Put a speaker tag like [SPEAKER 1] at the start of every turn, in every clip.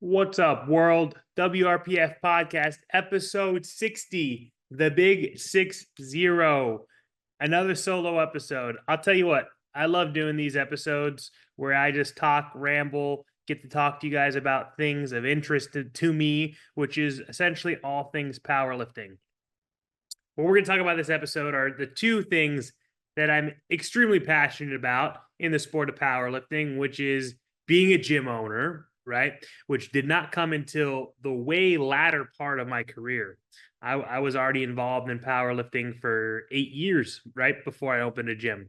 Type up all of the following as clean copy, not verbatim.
[SPEAKER 1] What's up, world? WRPF podcast, episode 60, the big 60. Another solo episode. I'll tell you what, I love doing these episodes where I just talk, ramble, get to talk to you guys about things of interest to me, which is essentially all things powerlifting. What we're going to talk about this episode are the two things that I'm extremely passionate about in the sport of powerlifting, which is being a gym owner, right? Which did not come until the way latter part of my career. I was already involved in powerlifting for 8 years, right before I opened a gym,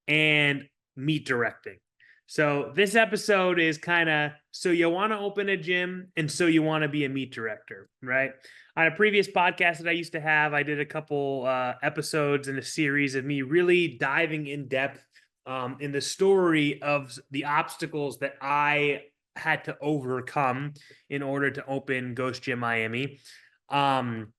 [SPEAKER 1] and meet directing. So this episode is kind of so you want to open a gym and so you want to be a meet director, right? On a previous podcast that I used to have, I did a couple episodes in a series of me really diving in depth in the story of the obstacles that I had to overcome in order to open Ghost Gym Miami. Um,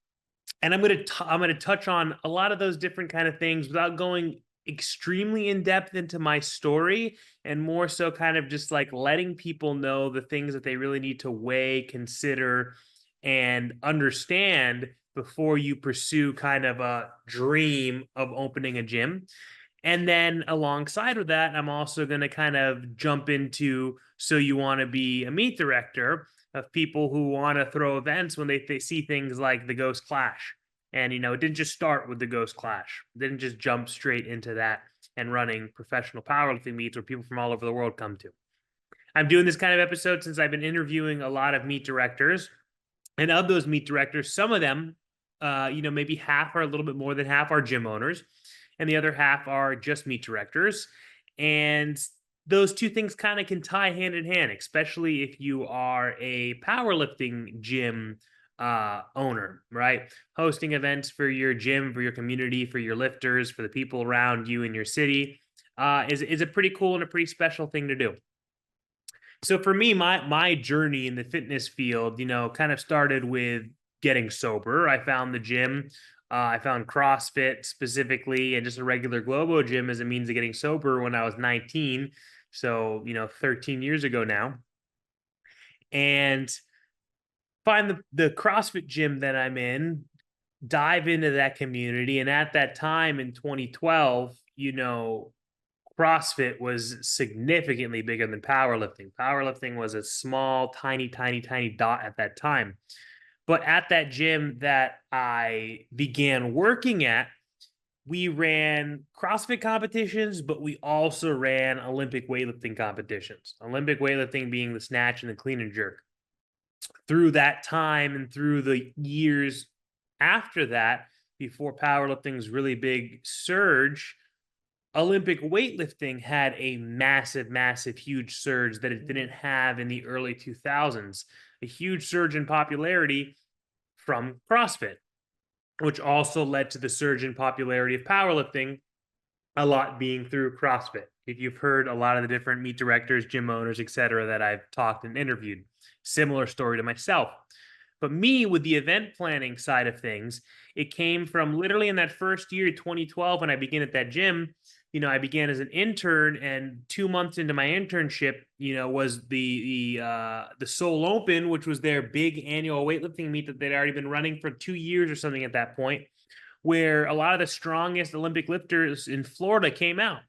[SPEAKER 1] and I'm gonna touch on a lot of those different kind of things without going extremely in depth into my story, and more so kind of just like letting people know the things that they really need to weigh, consider, and understand before you pursue kind of a dream of opening a gym. And then alongside with that, I'm also going to kind of jump into so you want to be a meet director of people who want to throw events when they see things like the Ghost Clash. And, it didn't just start with the Ghost Clash, it didn't just jump straight into that and running professional powerlifting meets where people from all over the world come to. I'm doing this kind of episode since I've been interviewing a lot of meet directors. And of those meet directors, some of them, maybe half or a little bit more than half are gym owners, and the other half are just meet directors. And those two things kind of can tie hand in hand, especially if you are a powerlifting gym owner, right? Hosting events for your gym, for your community, for your lifters, for the people around you in your city is a pretty cool and a pretty special thing to do. So for me, my journey in the fitness field, kind of started with getting sober. I found the gym. I found CrossFit specifically and just a regular Globo gym as a means of getting sober when I was 19. So, 13 years ago now. And find the CrossFit gym that I'm in, dive into that community. And at that time in 2012, CrossFit was significantly bigger than powerlifting. Powerlifting was a small, tiny, tiny, tiny dot at that time. But at that gym that I began working at, we ran CrossFit competitions, but we also ran Olympic weightlifting competitions. Olympic weightlifting being the snatch and the clean and jerk. Through that time and through the years after that, before powerlifting's really big surge, Olympic weightlifting had a massive, massive, huge surge that it didn't have in the early 2000s. A huge surge in popularity from CrossFit, which also led to the surge in popularity of powerlifting, a lot being through CrossFit. If you've heard a lot of the different meet directors, gym owners, etc., that I've talked and interviewed, similar story to myself. But me, with the event planning side of things, it came from literally in that first year, 2012, when I began at that gym. I began as an intern, and 2 months into my internship, was the Seoul Open, which was their big annual weightlifting meet that they'd already been running for 2 years or something at that point, where a lot of the strongest Olympic lifters in Florida came out.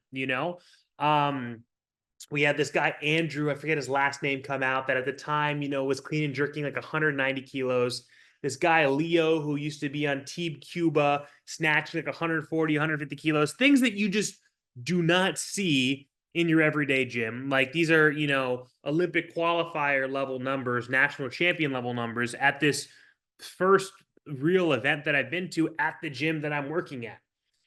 [SPEAKER 1] We had this guy, Andrew, I forget his last name, come out that at the time, was clean and jerking like 190 kilos. This guy, Leo, who used to be on Team Cuba, snatched like 140, 150 kilos, things that you just do not see in your everyday gym. Like these are, Olympic qualifier level numbers, national champion level numbers at this first real event that I've been to at the gym that I'm working at.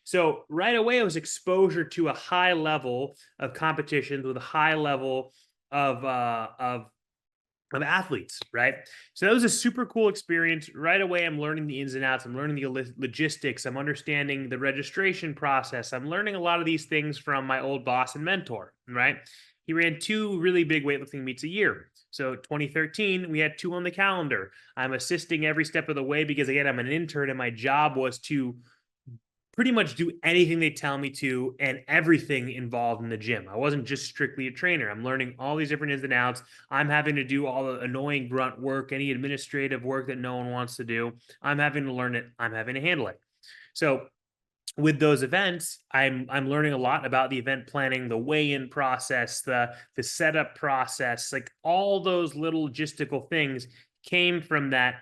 [SPEAKER 1] So right away, it was exposure to a high level of competitions with a high level of athletes, right? So that was a super cool experience. Right away, I'm learning the ins and outs. I'm learning the logistics. I'm understanding the registration process. I'm learning a lot of these things from my old boss and mentor, right? He ran two really big weightlifting meets a year. So 2013, we had two on the calendar. I'm assisting every step of the way because, again, I'm an intern and my job was to pretty much do anything they tell me to and everything involved in the gym. I wasn't just strictly a trainer. I'm learning all these different ins and outs. I'm having to do all the annoying grunt work, any administrative work that no one wants to do. I'm having to learn it. I'm having to handle it. So with those events, I'm learning a lot about the event planning, the weigh-in process, the setup process, like all those little logistical things came from that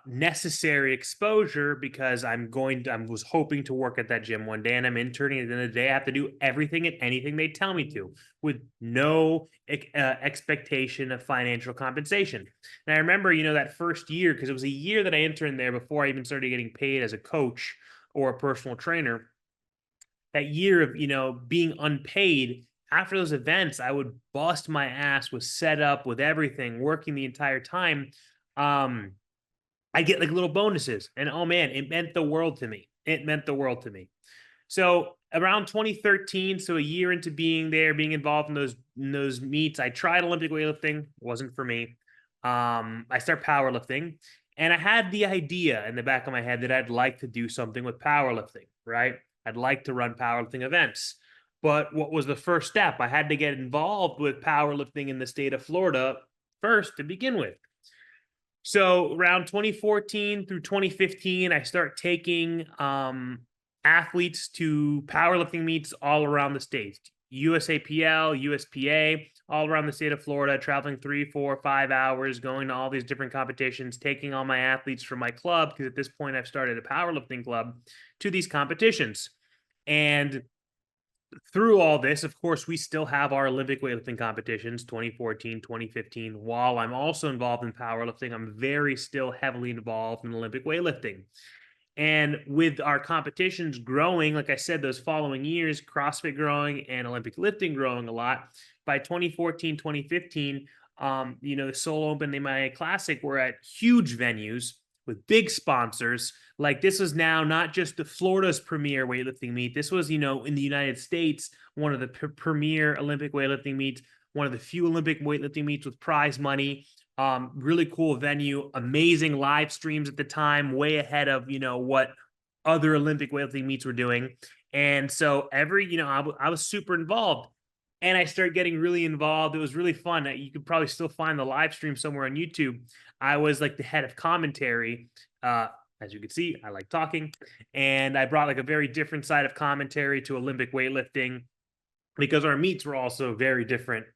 [SPEAKER 1] necessary exposure because I was hoping to work at that gym one day and I'm interning. At the end of the day, I have to do everything and anything they tell me to with no expectation of financial compensation. And I remember, that first year, because it was a year that I interned there before I even started getting paid as a coach or a personal trainer. That year of, being unpaid, after those events, I would bust my ass with setup, with everything, working the entire time. I get like little bonuses, and oh man, it meant the world to me. It meant the world to me. So around 2013, so a year into being there, being involved in those meets, I tried Olympic weightlifting. Wasn't for me. I start powerlifting, and I had the idea in the back of my head that I'd like to do something with powerlifting. Right? I'd like to run powerlifting events. But what was the first step? I had to get involved with powerlifting in the state of Florida first to begin with. So around 2014 through 2015, I start taking athletes to powerlifting meets all around the state. USAPL, USPA, all around the state of Florida, traveling 3, 4, 5 hours, going to all these different competitions, taking all my athletes from my club, because at this point I've started a powerlifting club, to these competitions. And through all this, of course, we still have our Olympic weightlifting competitions, 2014, 2015. While I'm also involved in powerlifting, I'm very still heavily involved in Olympic weightlifting. And with our competitions growing, like I said, those following years, CrossFit growing and Olympic lifting growing a lot, by 2014, 2015, the Seoul Open and MIA Classic were at huge venues with big sponsors. Like this was now not just the Florida's premier weightlifting meet. This was, in the United States, one of the premier Olympic weightlifting meets, one of the few Olympic weightlifting meets with prize money. Really cool venue, amazing live streams at the time, way ahead of, what other Olympic weightlifting meets were doing. And so I was super involved and I started getting really involved. It was really fun. You could probably still find the live stream somewhere on YouTube. I was like the head of commentary. As you can see, I like talking, and I brought like a very different side of commentary to Olympic weightlifting because our meets were also very different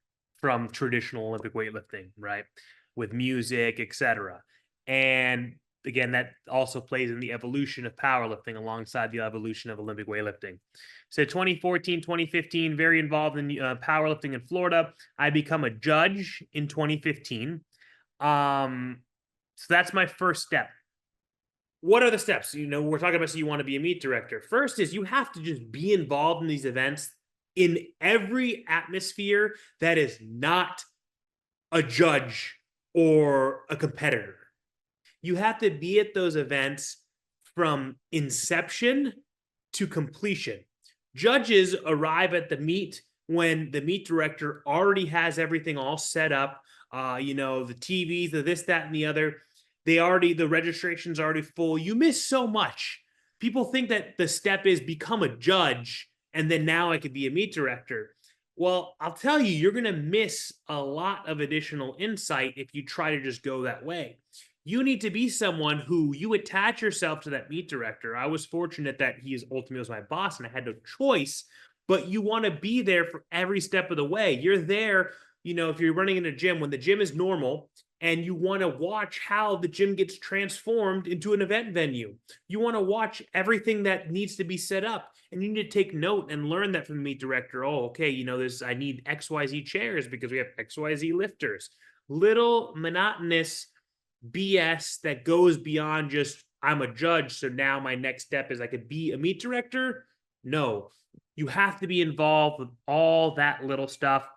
[SPEAKER 1] from traditional Olympic weightlifting, right? With music, etc. And again, that also plays in the evolution of powerlifting alongside the evolution of Olympic weightlifting. So 2014, 2015, very involved in powerlifting in Florida. I become a judge in 2015. So that's my first step. What are the steps? We're talking about, so you want to be a meet director. First is you have to just be involved in these events in every atmosphere that is not a judge or a competitor. You have to be at those events from inception to completion. Judges arrive at the meet when the meet director already has everything all set up. The TVs, the this, that, and the other. The registration's already full. You miss so much. People think that the step is become a judge and then now I could be a meet director. Well, I'll tell you, you're going to miss a lot of additional insight if you try to just go that way. You need to be someone who you attach yourself to that meet director. I was fortunate that he ultimately was my boss and I had no choice, but you want to be there for every step of the way. You're there, if you're running in a gym, when the gym is normal, and you want to watch how the gym gets transformed into an event venue. You want to watch everything that needs to be set up, and you need to take note and learn that from the meet director. Oh, okay, I need XYZ chairs because we have XYZ lifters. Little monotonous BS that goes beyond just, I'm a judge, so now my next step is I could be a meet director. No, you have to be involved with all that little stuff.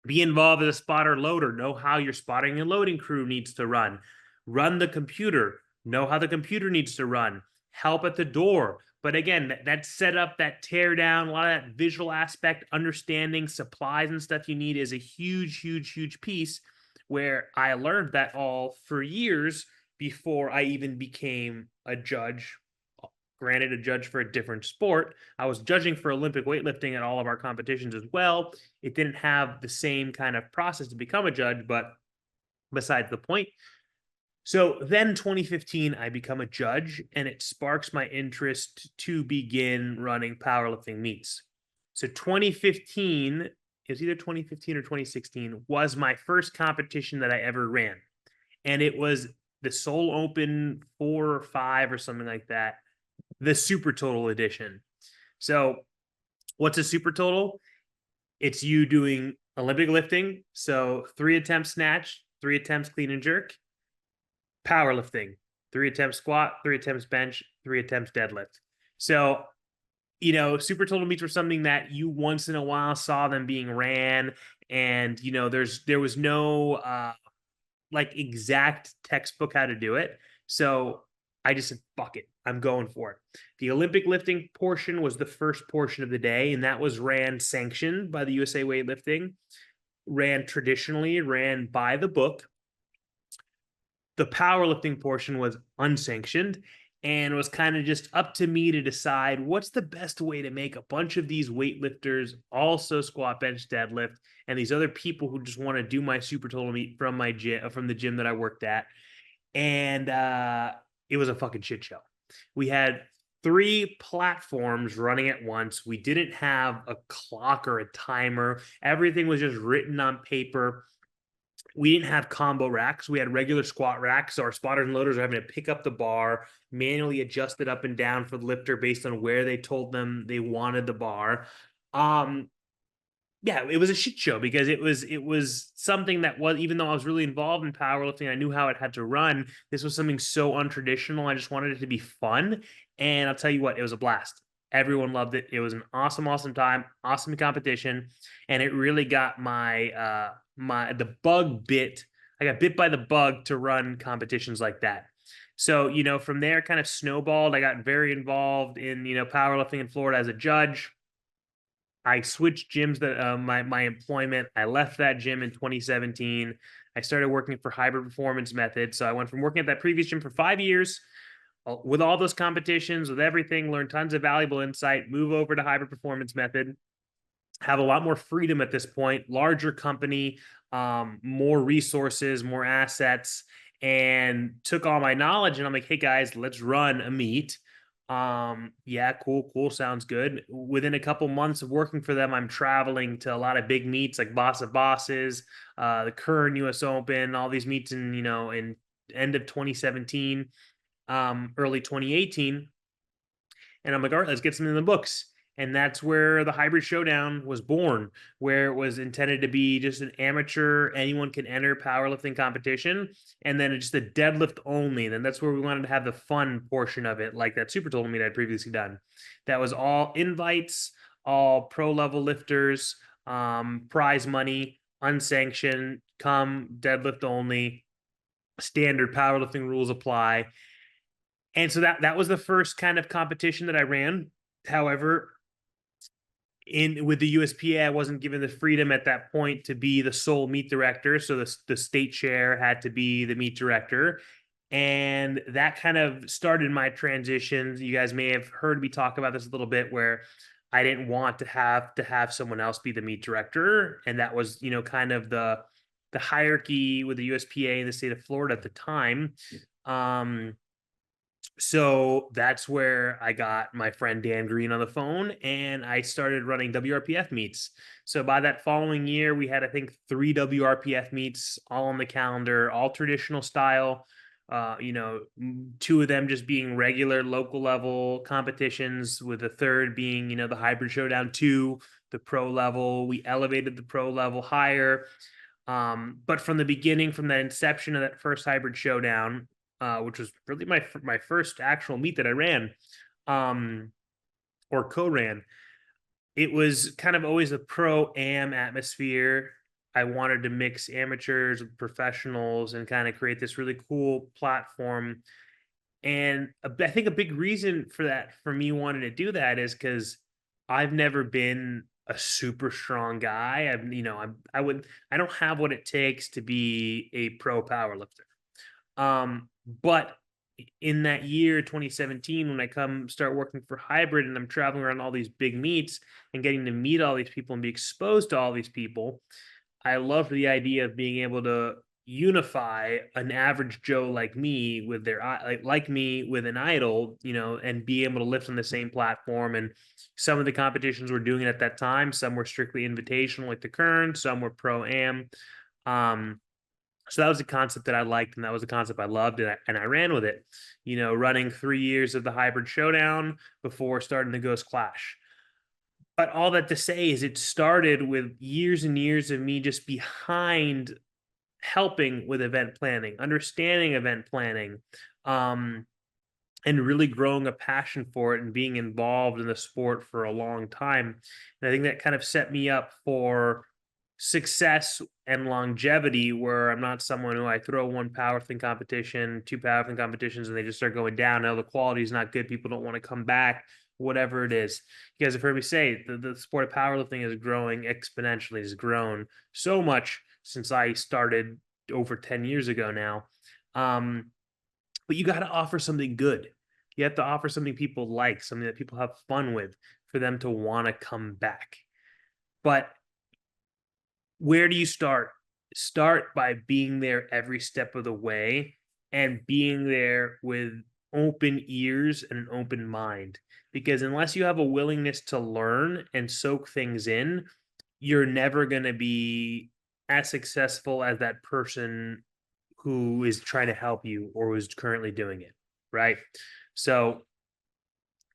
[SPEAKER 1] Be involved as a spotter loader. Know how your spotting and loading crew needs to run. Run the computer. Know how the computer needs to run. Help at the door. But again, that setup, that tear down, a lot of that visual aspect, understanding supplies and stuff you need is a huge, huge, huge piece where I learned that all for years before I even became a judge granted a judge for a different sport. I was judging for Olympic weightlifting at all of our competitions as well. It didn't have the same kind of process to become a judge, but besides the point. So then 2015, I become a judge, and it sparks my interest to begin running powerlifting meets. So 2015, it was either 2015 or 2016, was my first competition that I ever ran. And it was the Seoul Open 4 or 5 or something like that, the Super Total edition. So what's a Super Total? It's you doing Olympic lifting. So 3 attempts snatch, 3 attempts clean and jerk. Powerlifting, 3 attempts squat, 3 attempts bench, 3 attempts deadlift. So, super total meets were something that you once in a while saw them being ran. And, there was no like exact textbook how to do it. So I just said, fuck it, I'm going for it. The Olympic lifting portion was the first portion of the day, and that was ran sanctioned by the USA Weightlifting, ran traditionally, ran by the book. The powerlifting portion was unsanctioned and was kind of just up to me to decide what's the best way to make a bunch of these weightlifters also squat, bench, deadlift, and these other people who just want to do my super total meet from my gym, from the gym that I worked at. And it was a fucking shit show. We had 3 platforms running at once. We didn't have a clock or a timer. Everything was just written on paper. We didn't have combo racks. We had regular squat racks. So our spotters and loaders are having to pick up the bar, manually adjust it up and down for the lifter based on where they told them they wanted the bar. Yeah, it was a shit show because it was something that was, even though I was really involved in powerlifting, I knew how it had to run. This was something so untraditional. I just wanted it to be fun. And I'll tell you what, it was a blast. Everyone loved it. It was an awesome, awesome time, awesome competition. And it really got the bug bit. I got bit by the bug to run competitions like that. So, from there kind of snowballed. I got very involved in, powerlifting in Florida as a judge. I switched gyms that my employment. I left that gym in 2017. I started working for Hybrid Performance Method. So I went from working at that previous gym for 5 years with all those competitions, with everything, learned tons of valuable insight, move over to Hybrid Performance Method, have a lot more freedom at this point, larger company, more resources, more assets, and took all my knowledge. And I'm like, hey guys, let's run a meet. Yeah, cool, sounds good. Within a couple months of working for them, I'm traveling to a lot of big meets like Boss of Bosses, the Kern US Open, all these meets in end of 2017, early 2018. And I'm like, all right, let's get something in the books. And that's where the Hybrid Showdown was born, where it was intended to be just an amateur, anyone can enter powerlifting competition, and then just a deadlift only. Then that's where we wanted to have the fun portion of it, like that Super Total meet I'd previously done. That was all invites, all pro level lifters, prize money, unsanctioned, come deadlift only, standard powerlifting rules apply. And so that was the first kind of competition that I ran. However, with the USPA, I wasn't given the freedom at that point to be the sole meet director. So the state chair had to be the meet director. And that kind of started my transition. You guys may have heard me talk about this a little bit, where I didn't want to have someone else be the meet director. And that was, kind of the hierarchy with the USPA in the state of Florida at the time. So that's where I got my friend Dan Green on the phone, and I started running WRPF meets. So by that following year, we had, I think, 3 WRPF meets all on the calendar, all traditional style. 2 of them just being regular local level competitions, with the third being, the Hybrid Showdown 2, the pro level. We elevated the pro level higher. But from the beginning, from that inception of that first Hybrid Showdown, which was really my first actual meet that I ran, or co-ran, it was kind of always a pro-am atmosphere. I wanted to mix amateurs with professionals and kind of create this really cool platform. And I think a big reason for that, for me wanting to do that, is because I've never been a super strong guy. I don't have what it takes to be a pro powerlifter. But in that year 2017, when I come start working for hybrid and I'm traveling around all these big meets and getting to meet all these people and be exposed to all these people, I love the idea of being able to unify an average Joe like me with their like me with an idol, and be able to lift on the same platform. And some of the competitions we're doing at that time, some were strictly invitational, like the Kern, some were pro am. So that was a concept that I liked, and that was a concept I loved, and I ran with it. Running 3 years of the hybrid showdown before starting the Ghost Clash. But all that to say is it started with years and years of me just behind helping with event planning, understanding event planning, um, and really growing a passion for it and being involved in the sport for a long time. And I think that kind of set me up for success and longevity, where I'm not someone who I throw one powerlifting competition, two powerlifting competitions, and they just start going down. Now the quality is not good. People don't want to come back, whatever it is. You guys have heard me say the sport of powerlifting is growing exponentially, has grown so much since I started over 10 years ago now. But you got to offer something good. You have to offer something people like, something that people have fun with for them to want to come back. But where do you start? Start by being there every step of the way and being there with open ears and an open mind. Because unless you have a willingness to learn and soak things in, you're never going to be as successful as that person who is trying to help you or who's currently doing it. Right. So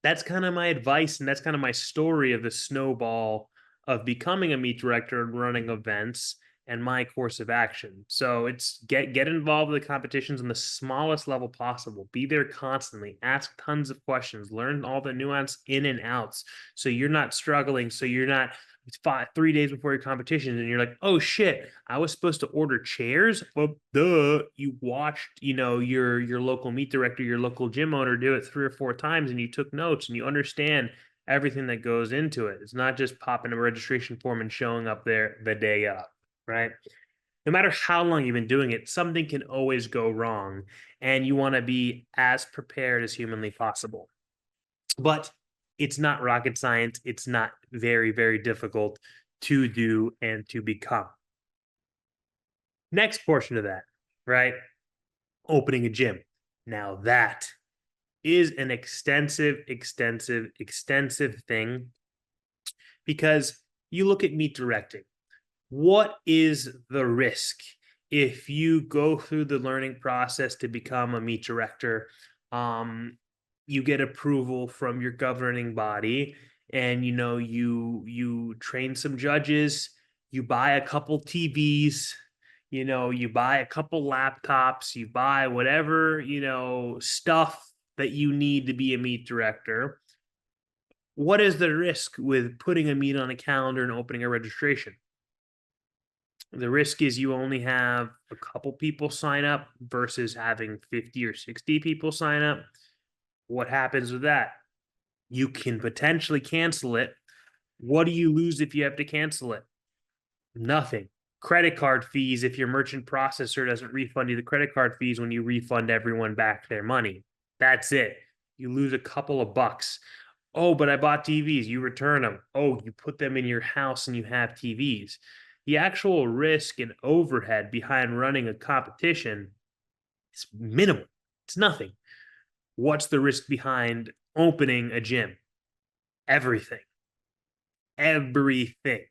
[SPEAKER 1] that's kind of my advice, and that's kind of my story of the snowball of becoming a meet director and running events and my course of action. So it's get involved with the competitions on the smallest level possible. Be there constantly. Ask tons of questions. Learn all the nuance in and outs. So you're not struggling. So you're not 3 days before your competition and you're like, oh shit, I was supposed to order chairs. Well, duh, you watched, your local meet director, your local gym owner do it 3 or 4 times, and you took notes and you understand everything that goes into it. It's not just popping a registration form and showing up there the day up, right? No matter how long you've been doing it, something can always go wrong, and you want to be as prepared as humanly possible. But it's not rocket science. It's not very, very difficult to do and to become. Next portion of that, right? Opening a gym. Now that is an extensive, extensive, extensive thing, because you look at meet directing. What is the risk if you go through the learning process to become a meet director? You get approval from your governing body, and you train some judges, you buy a couple TVs, you buy a couple laptops, you buy whatever stuff that you need to be a meet director. What is the risk with putting a meet on a calendar and opening a registration? The risk is you only have a couple people sign up versus having 50 or 60 people sign up. What happens with that? You can potentially cancel it. What do you lose if you have to cancel it? Nothing. Credit card fees if your merchant processor doesn't refund you the credit card fees when you refund everyone back their money. That's it. You lose a couple of bucks. Oh, but I bought TVs. You return them. Oh, you put them in your house and you have TVs. The actual risk and overhead behind running a competition is minimal. It's nothing. What's the risk behind opening a gym? Everything. Everything.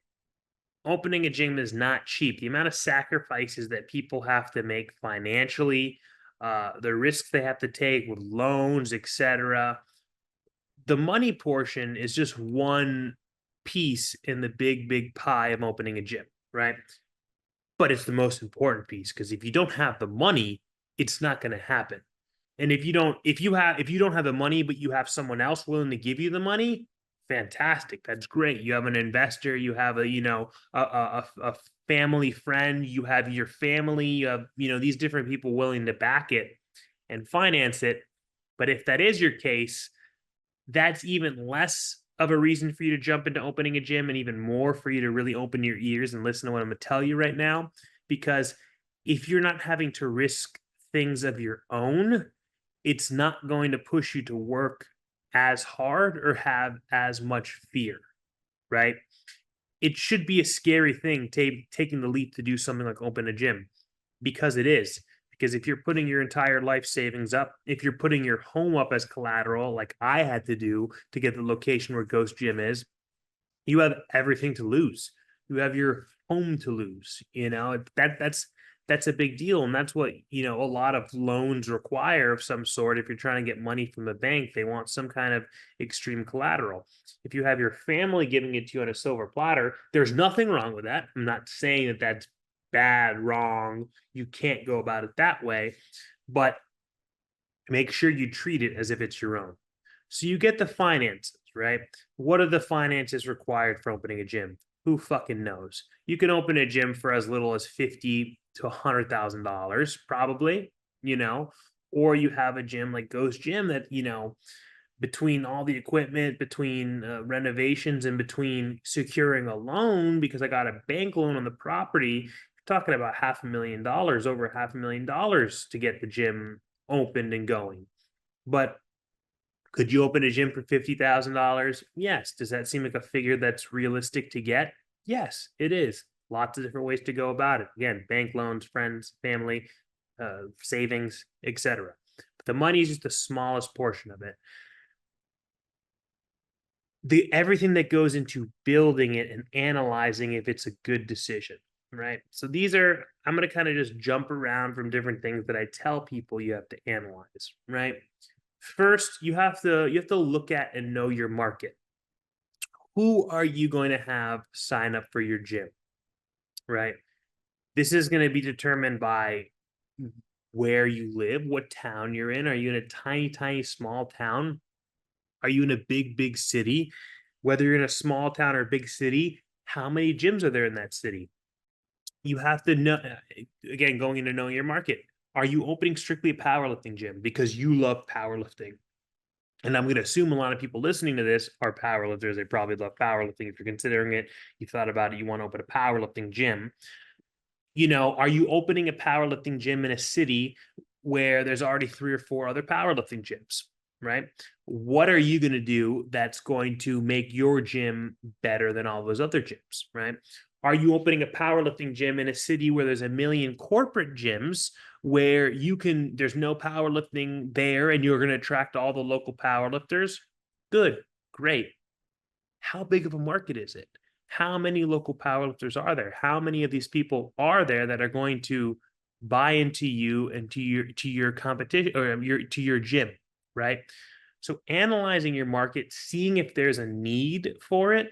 [SPEAKER 1] Opening a gym is not cheap. The amount of sacrifices that people have to make financially, the risks they have to take with loans, etc. The money portion is just one piece in the big, big pie of opening a gym, right? But it's the most important piece, because if you don't have the money, it's not going to happen. And if you don't have the money, but you have someone else willing to give you the money, fantastic. That's great. You have an investor, you have a family friend, you have your family, you have, these different people willing to back it and finance it. But if that is your case, that's even less of a reason for you to jump into opening a gym, and even more for you to really open your ears and listen to what I'm going to tell you right now. Because if you're not having to risk things of your own, it's not going to push you to work as hard or have as much fear, right? It should be a scary thing taking the leap to do something like open a gym, because it is. Because if you're putting your entire life savings up, if you're putting your home up as collateral, like I had to do to get the location where Ghost Gym is, you have everything to lose. You have your home to lose. That's a big deal, and that's what a lot of loans require of some sort. If you're trying to get money from a bank, they want some kind of extreme collateral. If you have your family giving it to you on a silver platter, there's nothing wrong with that. I'm not saying that that's bad, wrong. You can't go about it that way, but make sure you treat it as if it's your own. So you get the finances, right? What are the finances required for opening a gym? Who fucking knows? You can open a gym for as little as $50 to $100,000, probably, or you have a gym like Ghost Gym that, between all the equipment, between renovations, and between securing a loan, because I got a bank loan on the property, you're talking about $500,000, over $500,000 to get the gym opened and going. But could you open a gym for $50,000? Yes. Does that seem like a figure that's realistic to get? Yes, it is. Lots of different ways to go about it. Again, bank loans, friends, family, savings, etc. But the money is just the smallest portion of it. Everything that goes into building it and analyzing if it's a good decision, right? So I'm going to kind of just jump around from different things that I tell people you have to analyze, right? First, you have to look at and know your market. Who are you going to have sign up for your gym, right? This is going to be determined by where you live, what town you're in. Are you in a tiny, tiny, small town? Are you in a big, big city? Whether you're in a small town or a big city, how many gyms are there in that city? You have to know, again, going into knowing your market. Are you opening strictly a powerlifting gym because you love powerlifting? And I'm going to assume a lot of people listening to this are powerlifters. They probably love powerlifting. If you're considering it, you thought about it, you want to open a powerlifting gym. Are you opening a powerlifting gym in a city where there's already 3 or 4 other powerlifting gyms, right? What are you going to do that's going to make your gym better than all those other gyms, right? Are you opening a powerlifting gym in a city where there's a million corporate gyms where there's no powerlifting there and you're going to attract all the local powerlifters? Good, great. How big of a market is it? How many local powerlifters are there? How many of these people are there that are going to buy into you and to your competition, or to your gym, right? So analyzing your market, seeing if there's a need for it,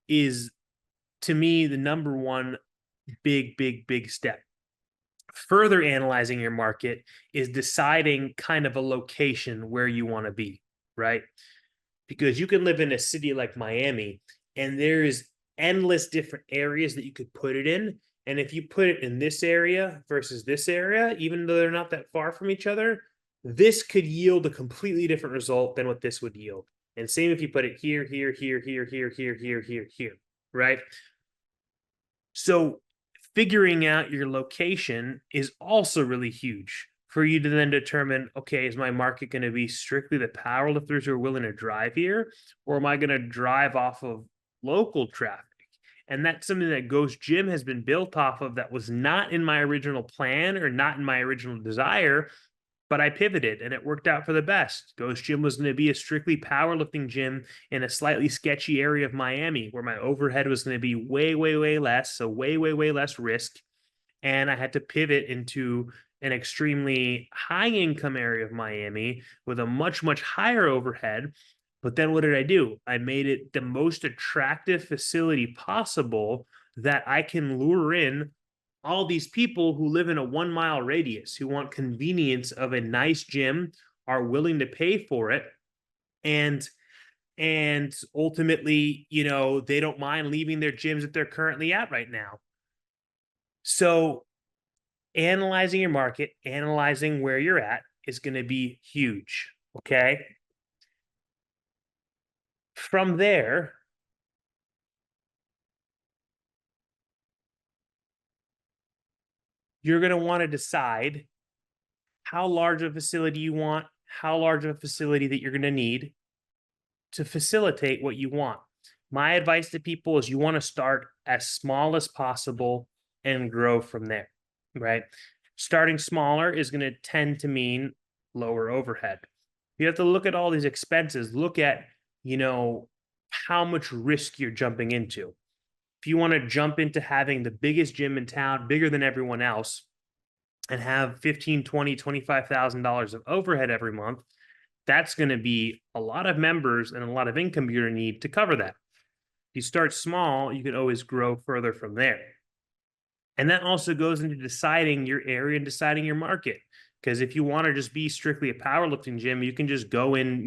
[SPEAKER 1] is, to me, the number one big, big, big step. Further analyzing your market is deciding kind of a location where you want to be, right? Because you can live in a city like Miami and there's endless different areas that you could put it in. And if you put it in this area versus this area, even though they're not that far from each other, this could yield a completely different result than what this would yield. And same if you put it here, here, here, here, here, here, here, here, here, right? So figuring out your location is also really huge for you to then determine, okay, is my market going to be strictly the powerlifters who are willing to drive here, or am I going to drive off of local traffic? And that's something that Ghost Gym has been built off of that was not in my original plan or not in my original desire, but I pivoted and it worked out for the best. Ghost Gym was going to be a strictly powerlifting gym in a slightly sketchy area of Miami where my overhead was going to be way, way, way less. So way, way, way less risk. And I had to pivot into an extremely high income area of Miami with a much, much higher overhead. But then what did I do? I made it the most attractive facility possible that I can lure in all these people who live in a 1 mile radius, who want convenience of a nice gym, are willing to pay for it. And ultimately, they don't mind leaving their gyms that they're currently at right now. So analyzing your market, analyzing where you're at is going to be huge. Okay. From there, you're going to want to decide how large a facility you want, how large of a facility that you're going to need to facilitate what you want. My advice to people is you want to start as small as possible and grow from there, right? Starting smaller is going to tend to mean lower overhead. You have to look at all these expenses, look at, how much risk you're jumping into. If you want to jump into having the biggest gym in town, bigger than everyone else, and have 15, 20, $25,000 of overhead every month, that's going to be a lot of members and a lot of income you're going to need to cover that. If you start small, you can always grow further from there. And that also goes into deciding your area and deciding your market. Because if you want to just be strictly a powerlifting gym, you can just go in,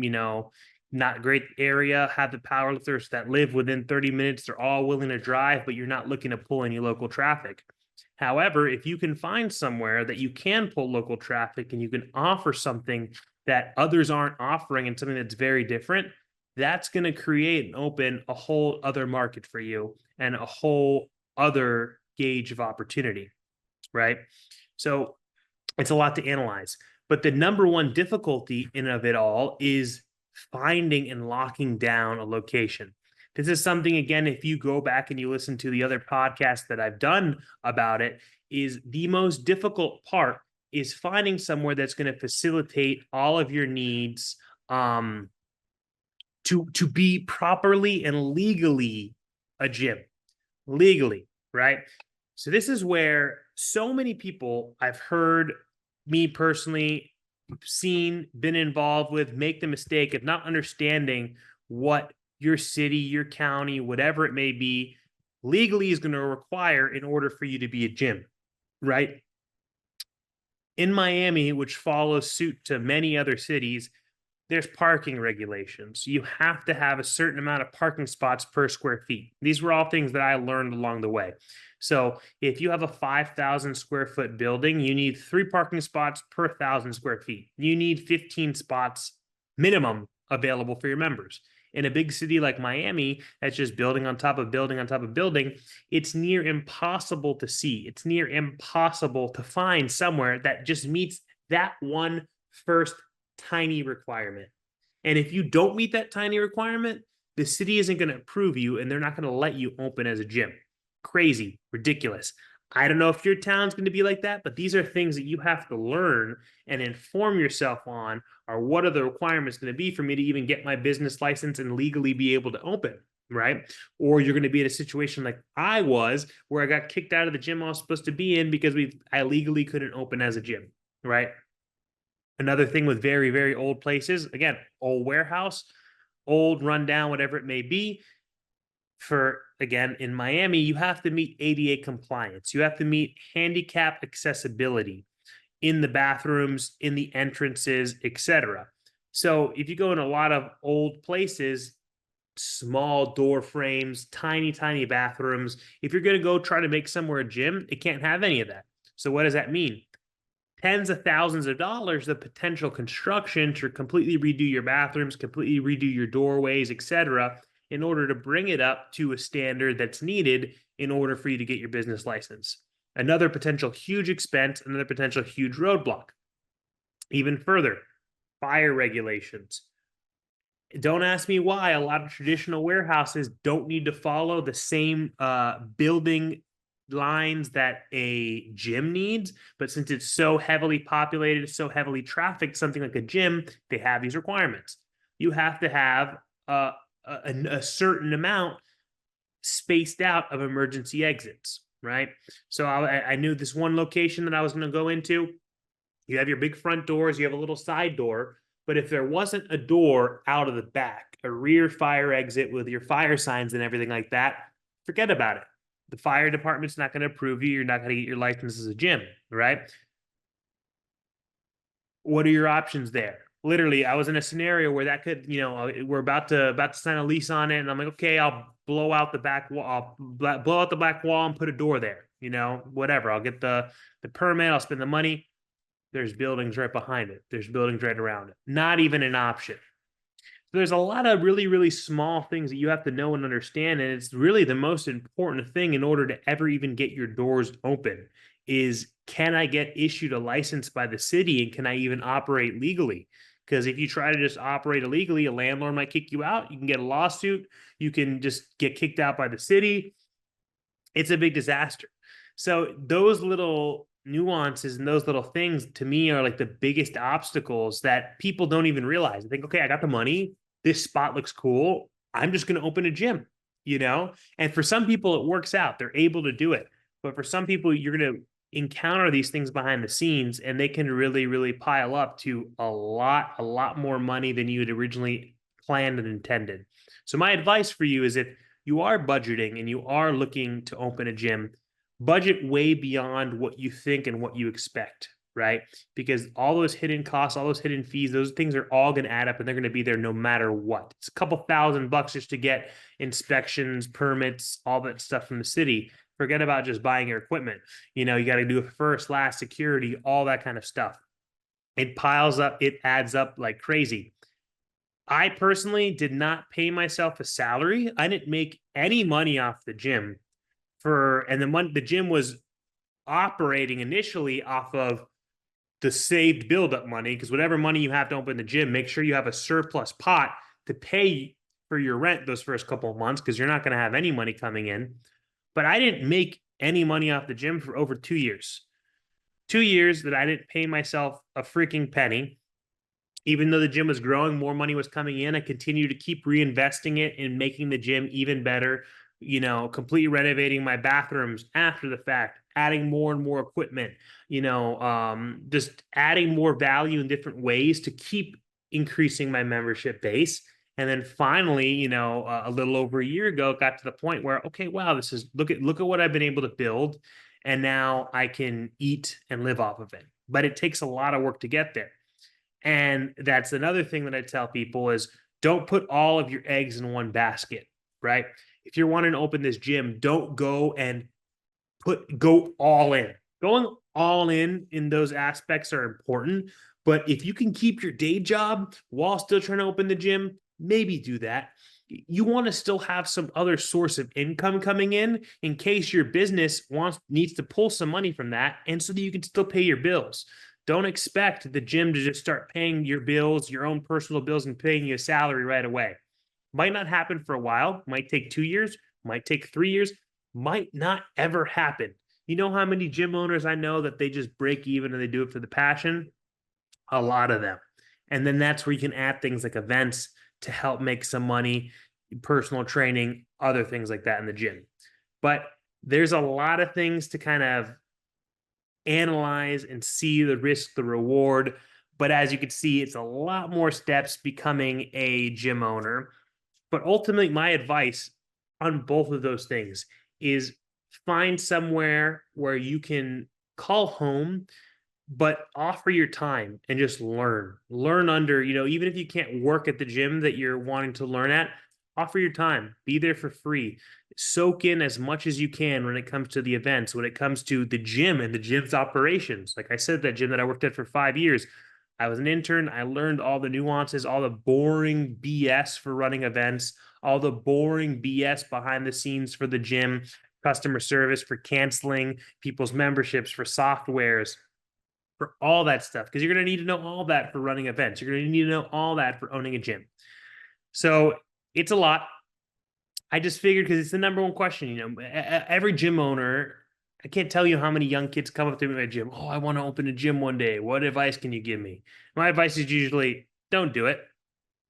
[SPEAKER 1] not great area, have the powerlifters that live within 30 minutes. They're all willing to drive, but you're not looking to pull any local traffic. However, if you can find somewhere that you can pull local traffic and you can offer something that others aren't offering and something that's very different, that's going to create and open a whole other market for you and a whole other gauge of opportunity, right? So it's a lot to analyze. But the number one difficulty in of it all is finding and locking down a location. This is something, again, if you go back and you listen to the other podcasts that I've done about it, is the most difficult part is finding somewhere that's going to facilitate all of your needs to be properly and legally a gym. Legally, right? So this is where so many people I've heard, me personally, seen, been involved with, make the mistake of not understanding what your city, your county, whatever it may be, legally is going to require in order for you to be a gym, right? In Miami, which follows suit to many other cities, there's parking regulations. You have to have a certain amount of parking spots per square feet. These were all things that I learned along the way. So if you have a 5,000 square foot building, you need 3 parking spots per 1,000 square feet. You need 15 spots minimum available for your members. In a big city like Miami, that's just building on top of building on top of building, it's near impossible to see. It's near impossible to find somewhere that just meets that one first tiny requirement. And if you don't meet that tiny requirement, the city isn't going to approve you and they're not going to let you open as a gym. Crazy, ridiculous. I don't know if your town's going to be like that, but these are things that you have to learn and inform yourself on, or what are the requirements going to be for me to even get my business license and legally be able to open, right? Or you're going to be in a situation like I was, where I got kicked out of the gym I was supposed to be in because I legally couldn't open as a gym, right? Another thing with very, very old places, again, old warehouse, old rundown, whatever it may be. For, again, in Miami, you have to meet ADA compliance. You have to meet handicap accessibility in the bathrooms, in the entrances, etc. So if you go in a lot of old places, small door frames, tiny, tiny bathrooms, if you're going to go try to make somewhere a gym, it can't have any of that. So what does that mean? Tens of thousands of dollars of potential construction to completely redo your bathrooms, completely redo your doorways, etc., in order to bring it up to a standard that's needed in order for you to get your business license. Another potential huge expense, another potential huge roadblock. Even further, fire regulations. Don't ask me why a lot of traditional warehouses don't need to follow the same building lines that a gym needs, but since it's so heavily populated, so heavily trafficked, something like a gym, they have these requirements. You have to have a certain amount spaced out of emergency exits, right? So I knew this one location that I was going to go into. You have your big front doors, you have a little side door, but if there wasn't a door out of the back, a rear fire exit with your fire signs and everything like that, forget about it. The fire department's not going to approve you. You're not going to get your license as a gym, right? What are your options there? Literally, I was in a scenario where that could, we're about to sign a lease on it, and I'm like, okay, I'll blow out the back wall, blow out the back wall and put a door there. Whatever. I'll get the permit. I'll spend the money. There's buildings right behind it. There's buildings right around it. Not even an option. So there's a lot of really, really small things that you have to know and understand. And it's really the most important thing in order to ever even get your doors open is, can I get issued a license by the city and can I even operate legally? Because if you try to just operate illegally, a landlord might kick you out. You can get a lawsuit. You can just get kicked out by the city. It's a big disaster. So those little nuances and those little things to me are like the biggest obstacles that people don't even realize. They think, okay, I got the money. This spot looks cool. I'm just going to open a gym, you know? And for some people, it works out. They're able to do it. But for some people, you're going to encounter these things behind the scenes and they can really, really pile up to a lot more money than you had originally planned and intended. So my advice for you is if you are budgeting and you are looking to open a gym, budget way beyond what you think and what you expect, right? Because all those hidden costs, all those hidden fees, those things are all going to add up and they're going to be there no matter what. It's a couple $1,000 just to get inspections, permits, all that stuff from the city. Forget about just buying your equipment. You know, you got to do it first, last, security, all that kind of stuff. It piles up, it adds up like crazy. I personally did not pay myself a salary. I didn't make any money off the gym and then the gym was operating initially off of the saved buildup money, because whatever money you have to open the gym, make sure you have a surplus pot to pay for your rent those first couple of months, because you're not going to have any money coming in. But I didn't make any money off the gym for over 2 years. 2 years that I didn't pay myself a freaking penny. Even though the gym was growing, more money was coming in. I continued to keep reinvesting it in making the gym even better, you know, completely renovating my bathrooms after the fact, adding more and more equipment, you know, just adding more value in different ways to keep increasing my membership base. And then finally, you know, a little over a year ago, it got to the point where, okay, wow, this is look at what I've been able to build, and now I can eat and live off of it. But it takes a lot of work to get there. And that's another thing that I tell people is don't put all of your eggs in one basket, right? If you're wanting to open this gym, don't go and go all in. Going all in those aspects are important. But if you can keep your day job while still trying to open the gym, maybe do that. You want to still have some other source of income coming in case your business needs to pull some money from that, and so that you can still pay your bills. Don't expect the gym to just start paying your bills, your own personal bills, and paying you a salary right away. Might not happen for a while. Might take 2 years. Might take 3 years. Might not ever happen. You know how many gym owners I know that they just break even and they do it for the passion? A lot of them. And then that's where you can add things like events to help make some money, personal training, other things like that in the gym. But there's a lot of things to kind of analyze and see the risk, the reward. But as you can see, it's a lot more steps becoming a gym owner. But ultimately, my advice on both of those things is find somewhere where you can call home, but offer your time and just learn under, you know, even if you can't work at the gym that you're wanting to learn at, offer your time, be there for free, soak in as much as you can when it comes to the events, when it comes to the gym and the gym's operations. Like I said, that gym that I worked at for 5 years, I was an intern. I learned all the nuances, all the boring BS for running events, all the boring BS behind the scenes for the gym, customer service, for canceling people's memberships, for softwares, for all that stuff, because you're going to need to know all that for running events. You're going to need to know all that for owning a gym. So it's a lot. I just figured, because it's the number one question, you know, every gym owner, I can't tell you how many young kids come up to me at my gym. Oh, I want to open a gym one day. What advice can you give me? My advice is usually don't do it,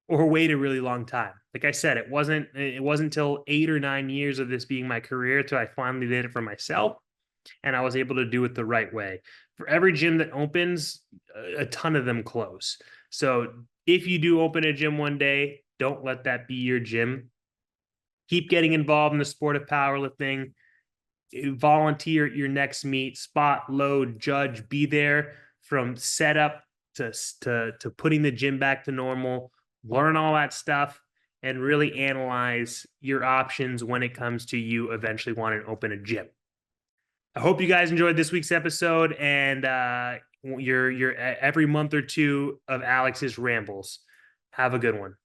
[SPEAKER 1] or wait a really long time. Like I said, it wasn't until 8 or 9 years of this being my career till I finally did it for myself, and I was able to do it the right way. For every gym that opens, a ton of them close. So if you do open a gym one day, don't let that be your gym. Keep getting involved in the sport of powerlifting. Volunteer at your next meet, spot, load, judge, be there from setup to putting the gym back to normal. Learn all that stuff and really analyze your options when it comes to you eventually wanting to open a gym. I hope you guys enjoyed this week's episode and your every month or two of Alex's rambles. Have a good one.